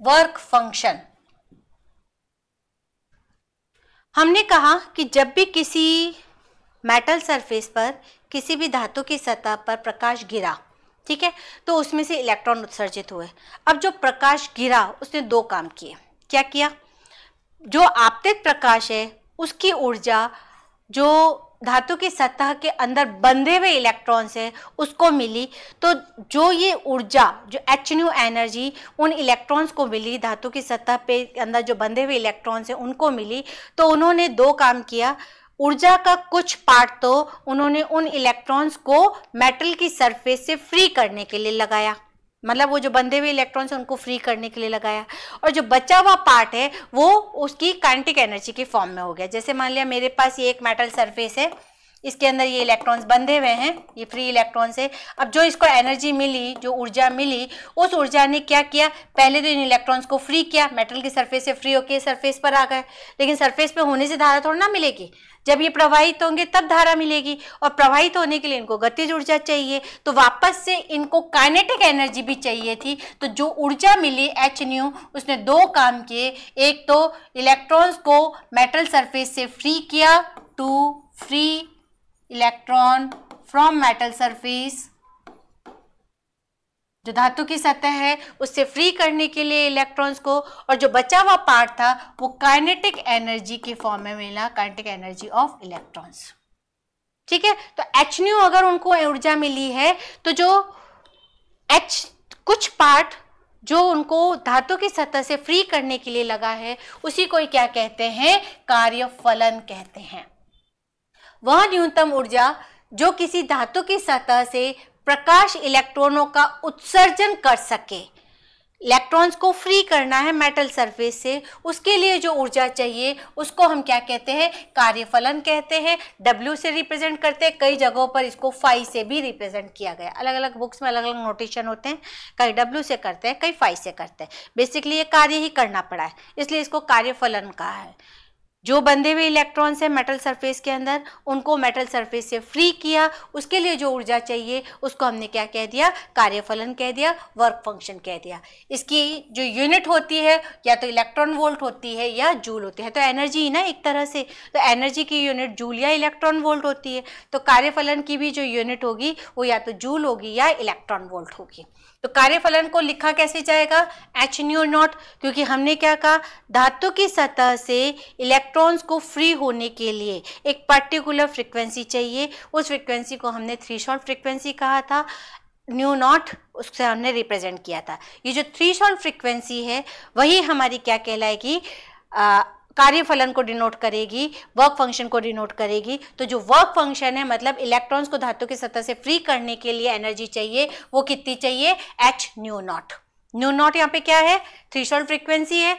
वर्क फंक्शन। हमने कहा कि जब भी किसी मेटल सरफेस पर, किसी भी धातु की सतह पर प्रकाश गिरा, ठीक है, तो उसमें से इलेक्ट्रॉन उत्सर्जित हुए। अब जो प्रकाश गिरा उसने दो काम किए। क्या किया, जो आपतित प्रकाश है उसकी ऊर्जा जो धातु की सतह के अंदर बंधे हुए इलेक्ट्रॉन्स है उसको मिली, तो जो ये ऊर्जा, जो h एनर्जी उन इलेक्ट्रॉन्स को मिली, धातु की सतह पे अंदर जो बंधे हुए इलेक्ट्रॉन्स है उनको मिली। तो उन्होंने दो काम किया, ऊर्जा का कुछ पार्ट तो उन्होंने उन इलेक्ट्रॉन्स को मेटल की सरफेस से फ्री करने के लिए लगाया, मतलब वो जो बंधे हुए इलेक्ट्रॉन्स हैं उनको फ्री करने के लिए लगाया, और जो बचा हुआ पार्ट है वो उसकी काइनेटिक एनर्जी के फॉर्म में हो गया। जैसे मान लिया मेरे पास ये एक मेटल सरफेस है, इसके अंदर ये इलेक्ट्रॉन्स बंधे हुए हैं, ये फ्री इलेक्ट्रॉन्स है। अब जो इसको एनर्जी मिली, जो ऊर्जा मिली, उस ऊर्जा ने क्या किया, पहले तो इन इलेक्ट्रॉन्स को फ्री किया, मेटल की सरफेस से फ्री होकर सरफेस पर आ गए। लेकिन सरफेस पे होने से धारा थोड़ा ना मिलेगी, जब ये प्रवाहित होंगे तब धारा मिलेगी, और प्रवाहित होने के लिए इनको गतिज ऊर्जा चाहिए, तो वापस से इनको काइनेटिक एनर्जी भी चाहिए थी। तो जो ऊर्जा मिली एच न्यू, उसने दो काम किए, एक तो इलेक्ट्रॉन्स को मेटल सरफेस से फ्री किया, to free electron from metal surface, जो धातु की सतह है उससे फ्री करने के लिए इलेक्ट्रॉन्स को, और जो बचा हुआ पार्ट था वो काइनेटिक एनर्जी के फॉर्म में मिला, काइनेटिक एनर्जी ऑफ इलेक्ट्रॉन्स। ठीक है, तो एच न्यू अगर उनको ऊर्जा मिली है, तो जो कुछ पार्ट जो उनको धातु की सतह से फ्री करने के लिए लगा है, उसी को क्या कहते हैं, कार्यफलन कहते हैं। वह न्यूनतम ऊर्जा जो किसी धातु की सतह से प्रकाश इलेक्ट्रॉनों का उत्सर्जन कर सके, इलेक्ट्रॉन्स को फ्री करना है मेटल सरफेस से, उसके लिए जो ऊर्जा चाहिए उसको हम क्या कहते हैं, कार्यफलन कहते हैं। W से रिप्रेजेंट करते हैं, कई जगहों पर इसको फाई से भी रिप्रेजेंट किया गया, अलग अलग बुक्स में अलग अलग नोटेशन होते हैं, कई W से करते हैं, कई फाई से करते हैं। बेसिकली ये कार्य ही करना पड़ा है, इसलिए इसको कार्यफलन कहा है। जो बंधे हुए इलेक्ट्रॉन्स हैं मेटल सरफेस के अंदर, उनको मेटल सरफेस से फ्री किया, उसके लिए जो ऊर्जा चाहिए उसको हमने क्या कह दिया, कार्यफलन कह दिया, वर्क फंक्शन कह दिया। इसकी जो यूनिट होती है या तो इलेक्ट्रॉन वोल्ट होती है या जूल होती है, तो एनर्जी ना एक तरह से, तो एनर्जी की यूनिट जूल या इलेक्ट्रॉन वोल्ट होती है, तो कार्यफलन की भी जो यूनिट होगी वो या तो जूल होगी या इलेक्ट्रॉन वोल्ट होगी। तो कार्यफलन को लिखा कैसे जाएगा, एच न्यू नॉट, क्योंकि हमने क्या कहा, धातु की सतह से इलेक्ट्रॉन्स को फ्री होने के लिए एक पर्टिकुलर फ्रीक्वेंसी चाहिए, उस फ्रीक्वेंसी को हमने थ्रेशोल्ड फ्रीक्वेंसी कहा था, न्यू नॉट उससे हमने रिप्रेजेंट किया था। ये जो थ्रेशोल्ड फ्रीक्वेंसी है वही हमारी क्या कहलाएगी, कार्यफलन को डिनोट करेगी, वर्क फंक्शन को डिनोट करेगी। तो जो वर्क फंक्शन है, मतलब इलेक्ट्रॉन्स को धातु की सतह से फ्री करने के लिए एनर्जी चाहिए, वो कितनी चाहिए, H new naught. New not यहाँ पे क्या है, थ्रेशोल्ड फ्रीक्वेंसी है।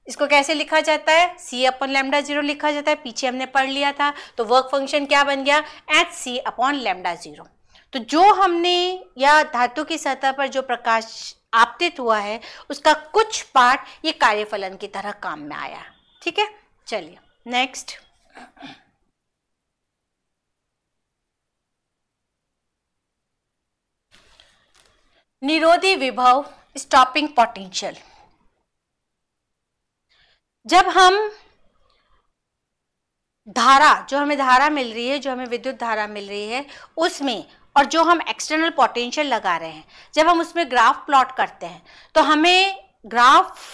इसको कैसे लिखा जाता है, C अपॉन लैम्डा 0 लिखा जाता है, पीछे हमने पढ़ लिया था। तो वर्क फंक्शन क्या बन गया, एच C अपॉन लैम्डा 0। तो जो हमने या धातु की सतह पर जो प्रकाश आपतित हुआ है उसका कुछ पार्ट ये कार्यफलन की तरह काम में आया। ठीक है, चलिए नेक्स्ट। निरोधी विभव, स्टॉपिंग पोटेंशियल। जब हम धारा, जो हमें धारा मिल रही है, जो हमें विद्युत धारा मिल रही है उसमें, और जो हम एक्सटर्नल पोटेंशियल लगा रहे हैं, जब हम उसमें ग्राफ प्लॉट करते हैं तो हमें ग्राफ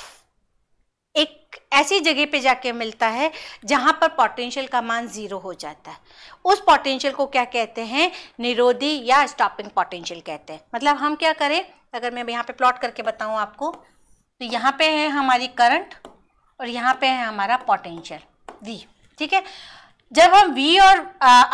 एक ऐसी जगह पे जाके मिलता है जहां पर पोटेंशियल का मान 0 हो जाता है। उस पोटेंशियल को क्या कहते हैं, निरोधी या स्टॉपिंग पोटेंशियल कहते हैं। मतलब हम क्या करें, अगर मैं यहाँ पे प्लॉट करके बताऊं आपको, तो यहाँ पे है हमारी करंट और यहाँ पे है हमारा पोटेंशियल V। ठीक है, जब हम V और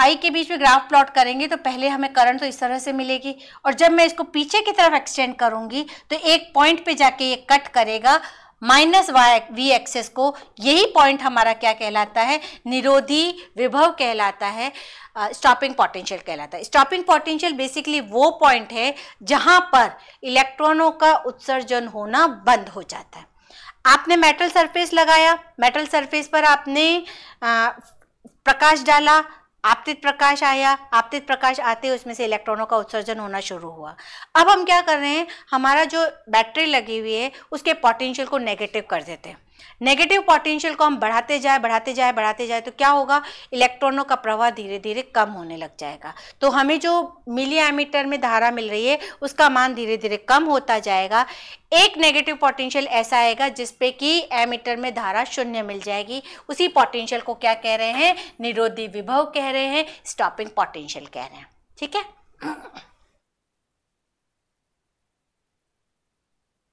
I के बीच में ग्राफ प्लॉट करेंगे तो पहले हमें करंट तो इस तरह से मिलेगी, और जब मैं इसको पीछे की तरफ एक्सटेंड करूंगी तो एक पॉइंट पे जाके ये कट करेगा माइनस V एक्सेस को। यही पॉइंट हमारा क्या कहलाता है, निरोधी विभव कहलाता है, स्टॉपिंग पोटेंशियल कहलाता है। स्टॉपिंग पोटेंशियल बेसिकली वो पॉइंट है जहां पर इलेक्ट्रॉनों का उत्सर्जन होना बंद हो जाता है। आपने मेटल सरफेस लगाया, मेटल सरफेस पर आपने प्रकाश डाला, आपतित प्रकाश आया, आपतित प्रकाश आते उसमें से इलेक्ट्रॉनों का उत्सर्जन होना शुरू हुआ। अब हम क्या कर रहे हैं, हमारा जो बैटरी लगी हुई है उसके पोटेंशियल को नेगेटिव कर देते हैं। नेगेटिव पोटेंशियल को हम बढ़ाते जाए तो क्या होगा, इलेक्ट्रॉनों का प्रवाह धीरे धीरे कम होने लग जाएगा। तो हमें जो मिली एमीटर में धारा मिल रही है उसका मान धीरे धीरे कम होता जाएगा। एक नेगेटिव पोटेंशियल ऐसा आएगा जिसपे कि एमीटर में धारा 0 मिल जाएगी। उसी पोटेंशियल को क्या कह रहे हैं, निरोधी विभव कह रहे हैं, स्टॉपिंग पोटेंशियल कह रहे हैं। ठीक है,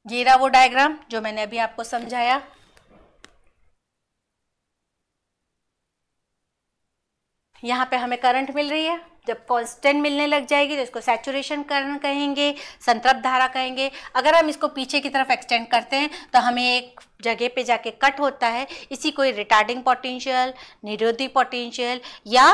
ये रहा वो डायग्राम जो मैंने अभी आपको समझाया। यहाँ पे हमें करंट मिल रही है, जब कांस्टेंट मिलने लग जाएगी तो इसको सैचुरेशन करंट कहेंगे, संतृप्त धारा कहेंगे। अगर हम इसको पीछे की तरफ एक्सटेंड करते हैं तो हमें एक जगह पे जाके कट होता है, इसी को रिटार्डिंग पोटेंशियल, निरोधी पोटेंशियल या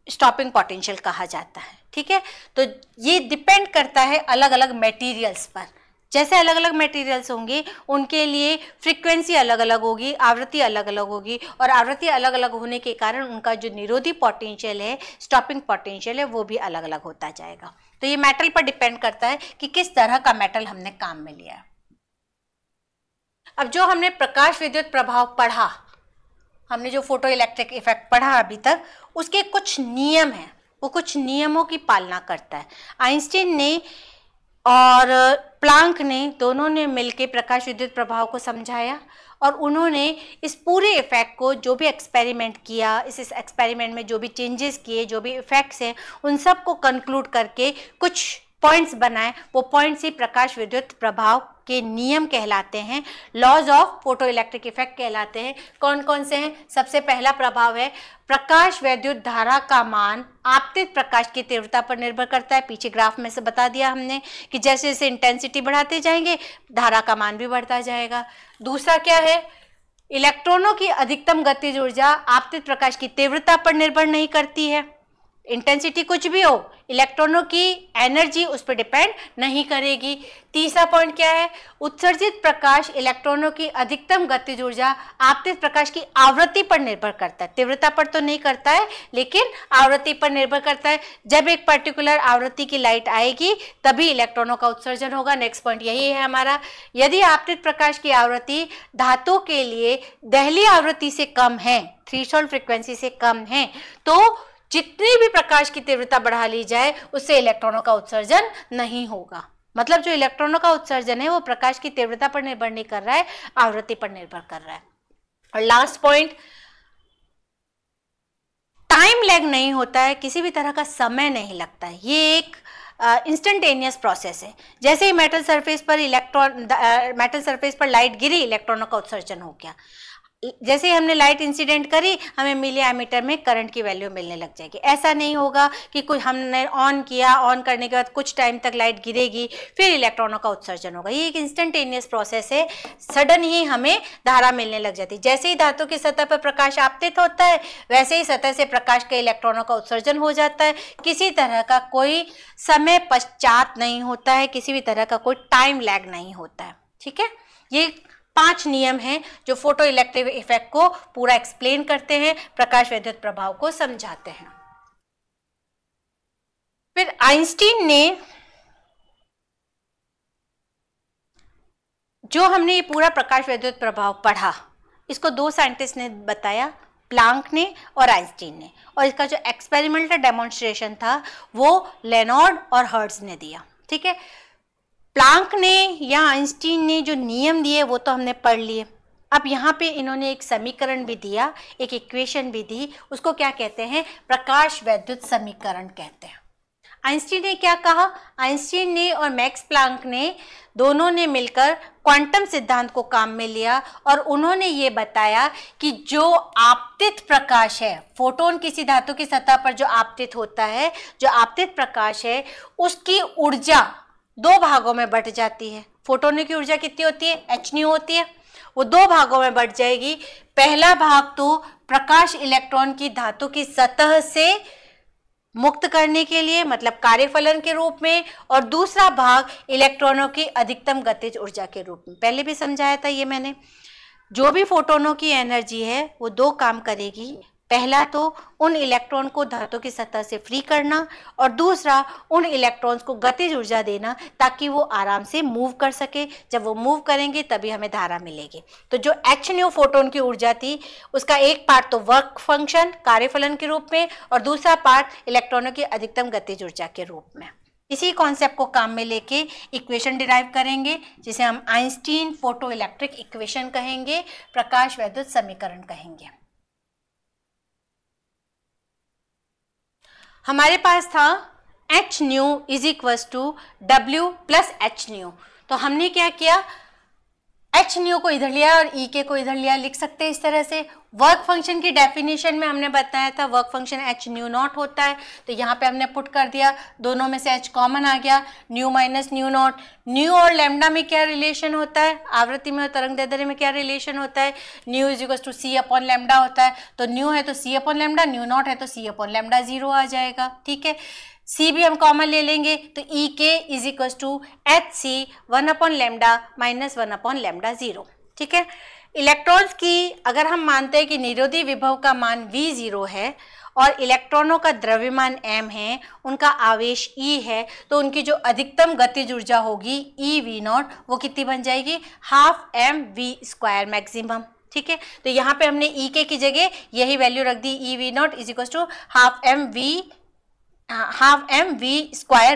स्टॉपिंग पोटेंशियल कहा जाता है। ठीक है, तो ये डिपेंड करता है अलग अलग मटेरियल्स पर। जैसे अलग अलग मटेरियल्स होंगे उनके लिए फ्रीक्वेंसी अलग अलग होगी, आवृत्ति अलग अलग होगी, और आवृत्ति अलग अलग होने के कारण उनका जो निरोधी पोटेंशियल है, स्टॉपिंग पोटेंशियल है, वो भी अलग अलग होता जाएगा। तो ये मेटल पर डिपेंड करता है कि किस तरह का मेटल हमने काम में लिया है। अब जो हमने प्रकाश विद्युत प्रभाव पढ़ा, हमने जो फोटो इलेक्ट्रिक इफेक्ट पढ़ा अभी तक, उसके कुछ नियम हैं, वो कुछ नियमों की पालना करता है। आइंस्टीन ने और प्लांक ने दोनों ने मिलकर प्रकाश विद्युत प्रभाव को समझाया, और उन्होंने इस पूरे इफेक्ट को, जो भी एक्सपेरिमेंट किया, इस एक्सपेरिमेंट में जो भी चेंजेस किए, जो भी इफेक्ट्स हैं, उन सब को कंक्लूड करके कुछ पॉइंट्स बनाए। वो पॉइंट्स ही प्रकाश विद्युत प्रभाव के नियम कहलाते हैं, laws of photoelectric effect कहलाते हैं। कौन कौन से हैं? सबसे पहला प्रभाव है प्रकाश विद्युत धारा का मान आपतित प्रकाश की तीव्रता पर निर्भर करता है। पीछे ग्राफ में से बता दिया हमने कि जैसे जैसे इंटेंसिटी बढ़ाते जाएंगे धारा का मान भी बढ़ता जाएगा। दूसरा क्या है? इलेक्ट्रॉनों की अधिकतम गतिज ऊर्जा आपतित प्रकाश की तीव्रता पर निर्भर नहीं करती है। इंटेंसिटी कुछ भी हो, इलेक्ट्रॉनों की एनर्जी उस पर डिपेंड नहीं करेगी। तीसरा पॉइंट क्या है? उत्सर्जित प्रकाश इलेक्ट्रॉनों की अधिकतम गतिज ऊर्जा आपतित प्रकाश की आवृत्ति पर निर्भर करता है, तीव्रता पर तो नहीं करता है, लेकिन आवृत्ति पर निर्भर करता है। जब एक पर्टिकुलर आवृत्ति की लाइट आएगी तभी इलेक्ट्रॉनों का उत्सर्जन होगा। नेक्स्ट पॉइंट यही है हमारा। यदि आपतित प्रकाश की आवृत्ति धातु के लिए दहली आवृत्ति से कम है, थ्रेशोल्ड फ्रीक्वेंसी से कम है, तो जितनी भी प्रकाश की तीव्रता बढ़ा ली जाए उससे इलेक्ट्रॉनों का उत्सर्जन नहीं होगा। मतलब जो इलेक्ट्रॉनों का उत्सर्जन है वो प्रकाश की तीव्रता पर निर्भर नहीं कर रहा है, आवृत्ति पर निर्भर कर रहा है। और लास्ट पॉइंट, टाइम लैग नहीं होता है, किसी भी तरह का समय नहीं लगता है। ये एक इंस्टेंटेनियस प्रोसेस है। जैसे ही मेटल सरफेस पर लाइट गिरी, इलेक्ट्रॉनों का उत्सर्जन हो गया। जैसे ही हमने लाइट इंसिडेंट करी, हमें मिली एमीटर में करंट की वैल्यू मिलने लग जाएगी। ऐसा नहीं होगा कि कोई हमने ऑन किया, ऑन करने के बाद कुछ टाइम तक लाइट गिरेगी, फिर इलेक्ट्रॉनों का उत्सर्जन होगा। ये एक इंस्टेंटेनियस प्रोसेस है, सडन ही हमें धारा मिलने लग जाती है। जैसे ही धातु की सतह पर प्रकाश आपतित होता है, वैसे ही सतह से प्रकाश के इलेक्ट्रॉनों का उत्सर्जन हो जाता है। किसी तरह का कोई समय पश्चात नहीं होता है, किसी भी तरह का कोई टाइम लैग नहीं होता है। ठीक है, ये 5 नियम हैं जो फोटो इलेक्ट्रिक इफेक्ट को पूरा एक्सप्लेन करते हैं, प्रकाश विद्युत प्रभाव को समझाते हैं। फिर आइंस्टीन ने, जो हमने ये पूरा प्रकाश विद्युत प्रभाव पढ़ा, इसको 2 साइंटिस्ट ने बताया, प्लांक ने और आइंस्टीन ने, और इसका जो एक्सपेरिमेंटल डेमोन्स्ट्रेशन था वो लेनॉर्ड और हर्ट्ज ने दिया। ठीक है, प्लांक ने या आइंस्टीन ने जो नियम दिए वो तो हमने पढ़ लिए। अब यहाँ पे इन्होंने एक समीकरण भी दिया, एक इक्वेशन भी दी, उसको क्या कहते हैं? प्रकाश वैद्युत समीकरण कहते हैं। आइंस्टीन ने क्या कहा? आइंस्टीन ने और मैक्स प्लांक ने दोनों ने मिलकर क्वांटम सिद्धांत को काम में लिया, और उन्होंने ये बताया कि जो आपतित प्रकाश है, फोटोन किसी धातु की सतह पर जो आपतित होता है, जो आपतित प्रकाश है, उसकी ऊर्जा 2 भागों में बट जाती है। फोटोन की ऊर्जा कितनी होती है? hν होती है। वो 2 भागों में बट जाएगी। पहला भाग तो प्रकाश इलेक्ट्रॉन की धातु की सतह से मुक्त करने के लिए, मतलब कार्यफलन के रूप में, और दूसरा भाग इलेक्ट्रॉनों की अधिकतम गतिज ऊर्जा के रूप में। पहले भी समझाया था ये मैंने। जो भी फोटोनों की एनर्जी है वो 2 काम करेगी। पहला तो उन इलेक्ट्रॉन को धातु की सतह से फ्री करना, और दूसरा उन इलेक्ट्रॉन्स को गतिज ऊर्जा देना ताकि वो आराम से मूव कर सके। जब वो मूव करेंगे तभी हमें धारा मिलेगी। तो जो hν फोटोन की ऊर्जा थी, उसका एक पार्ट तो वर्क फंक्शन, कार्यफलन के रूप में, और दूसरा पार्ट इलेक्ट्रॉनों की अधिकतम गतिज ऊर्जा के रूप में। इसी कॉन्सेप्ट को काम में लेके इक्वेशन डिराइव करेंगे, जिसे हम आइंस्टीन फोटो इलेक्ट्रिक इक्वेशन कहेंगे, प्रकाश वैद्युत समीकरण कहेंगे। हमारे पास था hν = W + hν। तो हमने क्या किया? hν को इधर लिया और E के को इधर लिया, लिख सकते हैं इस तरह से। वर्क फंक्शन की डेफिनेशन में हमने बताया था work function H new not होता है, तो यहाँ पे हमने पुट कर दिया, दोनों में से एच कॉमन आ गया, new minus nu naught. New और लैम्डा में क्या रिलेशन होता है, आवृत्ति में और तरंग दैर्ध्य में क्या रिलेशन होता है, nu is equal to C upon lambda होता है, तो न्यू है तो C upon lambda, nu naught है तो सी अपॉन लैम्डा 0 आ जाएगा। ठीक है, सी भी हम कॉमन ले लेंगे तो E K is equal to H C 1 upon lambda minus 1 upon lambda 0। ठीक है, इलेक्ट्रॉन्स की अगर हम मानते हैं कि निरोधी विभव का मान V0 है और इलेक्ट्रॉनों का द्रव्यमान m है, उनका आवेश E है, तो उनकी जो अधिकतम गतिज ऊर्जा होगी EV0 वो कितनी बन जाएगी, हाफ mv² मैक्सिमम। ठीक है, तो यहाँ पे हमने E के की जगह यही वैल्यू रख दी, EV0 is equal to half mv²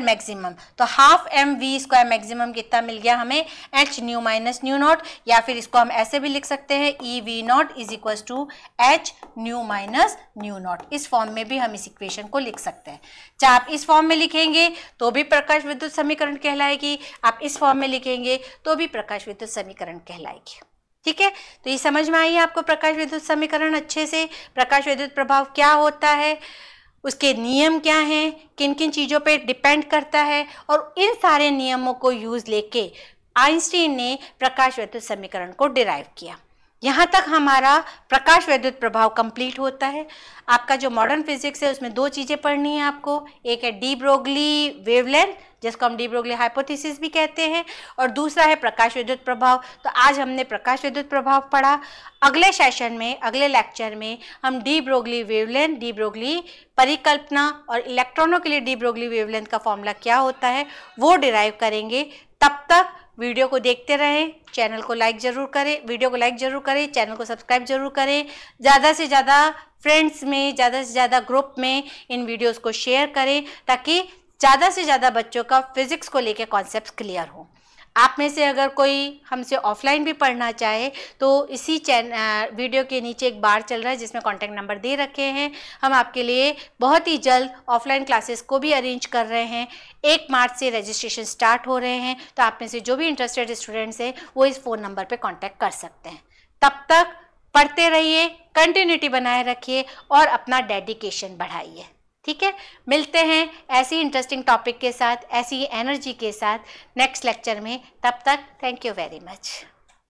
maximum. तो हाफ mv² मैक्सिमम कितना मिल गया हमें, h nu minus nu naught, या फिर इसको हम ऐसे भी लिख सकते हैं EV0 is equal to h nu minus nu naught. इस फॉर्म में भी हम इस इक्वेशन को लिख सकते हैं। चाहे आप इस फॉर्म में लिखेंगे तो भी प्रकाश विद्युत समीकरण कहलाएगी, आप इस फॉर्म में लिखेंगे तो भी प्रकाश विद्युत समीकरण कहलाएगी। ठीक है, तो ये समझ में आई है आपको प्रकाश विद्युत समीकरण अच्छे से, प्रकाश विद्युत प्रभाव क्या होता है, उसके नियम क्या हैं, किन किन चीज़ों पे डिपेंड करता है, और इन सारे नियमों को यूज़ लेके आइंस्टीन ने प्रकाश विद्युत समीकरण को डिराइव किया। यहाँ तक हमारा प्रकाश विद्युत प्रभाव कंप्लीट होता है। आपका जो मॉडर्न फिजिक्स है उसमें दो चीज़ें पढ़नी है आपको, एक है डी ब्रोगली वेवलेंथ जिसको हम डी ब्रोगली हाइपोथेसिस भी कहते हैं, और दूसरा है प्रकाश विद्युत प्रभाव। तो आज हमने प्रकाश विद्युत प्रभाव पढ़ा। अगले सेशन में, अगले लेक्चर में हम de Broglie wavelength, de Broglie परिकल्पना और इलेक्ट्रॉनों के लिए डी ब्रोगली वेवलेंथ का फॉर्मूला क्या होता है वो डिराइव करेंगे। तब तक वीडियो को देखते रहें, चैनल को लाइक जरूर करें, वीडियो को लाइक जरूर करें, चैनल को सब्सक्राइब जरूर करें, ज़्यादा से ज़्यादा फ्रेंड्स में, ज़्यादा से ज़्यादा ग्रुप में इन वीडियोस को शेयर करें ताकि ज़्यादा से ज़्यादा बच्चों का फिजिक्स को लेकर कॉन्सेप्ट्स क्लियर हो। आप में से अगर कोई हमसे ऑफलाइन भी पढ़ना चाहे तो इसी वीडियो के नीचे एक बार चल रहा है जिसमें कॉन्टैक्ट नंबर दे रखे हैं। हम आपके लिए बहुत ही जल्द ऑफलाइन क्लासेस को भी अरेंज कर रहे हैं। 1 मार्च से रजिस्ट्रेशन स्टार्ट हो रहे हैं, तो आप में से जो भी इंटरेस्टेड स्टूडेंट्स हैं वो इस फ़ोन नंबर पर कॉन्टैक्ट कर सकते हैं। तब तक पढ़ते रहिए, कंटिन्यूटी बनाए रखिए और अपना डेडिकेशन बढ़ाइए। ठीक है, मिलते हैं ऐसी इंटरेस्टिंग टॉपिक के साथ, ऐसी एनर्जी के साथ नेक्स्ट लेक्चर में। तब तक थैंक यू वेरी मच।